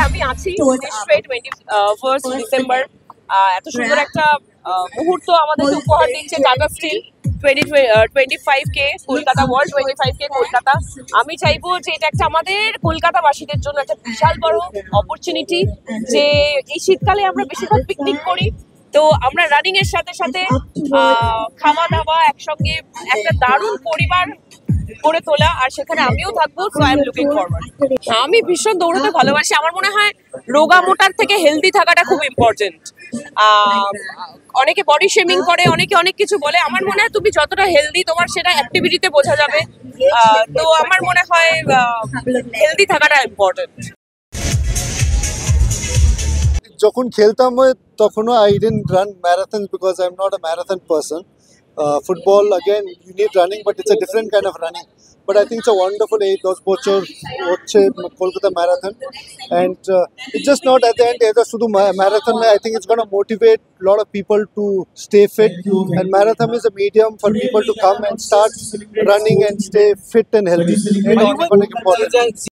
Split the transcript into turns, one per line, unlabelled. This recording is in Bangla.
আমি আছি 21 ডিসেম্বর। এত সুন্দর একটা মুহূর্ত আমাদেরকে উপহার দিচ্ছে Tata Steel 25K Kolkata world 25K Kolkata. আমি চাইবো যে এটা একটা আমাদের কলকাতাবাসীদের জন্য একটা বিশাল বড় অপরচুনিটি, যে এই শীতকালে আমরা বেশিরভাগ পিকনিক করি, তো আমরা রানিং এর সাথে সাথে খাওয়া দাওয়া একসঙ্গে একটা দারুণ পরিবার গড়ে তোলা, আর সেখানে আমিও থাকবো। So I am looking forward. আমি ভীষণ দৌড়াতে ভালোবাসি। আমার মনে হয় রোগা মোটার থেকে হেলদি থাকাটা খুব ইম্পর্টেন্ট। অনেকে বডি শেমিং করে, অনেকে অনেক কিছু বলে। আমার মনে হয় তুমি যতটা হেলদি তোমার সেটা অ্যাক্টিভিটিতে বোঝা যাবে। তো আমার মনে হয় হেলদি থাকাটা ইম্পর্টেন্ট।
যখন খেলতাম তখনও I didn't run marathons because I'm not a marathon person. Football, again, you need running, but it's a different kind of running. But I think it's a wonderful age, 10 বছর হচ্ছে Kolkata Marathon. And it's just not at the end, শুধু marathon, I think it's going to motivate a lot of people to stay fit. And marathon is a medium for people to come and start running and stay fit and healthy. It's important.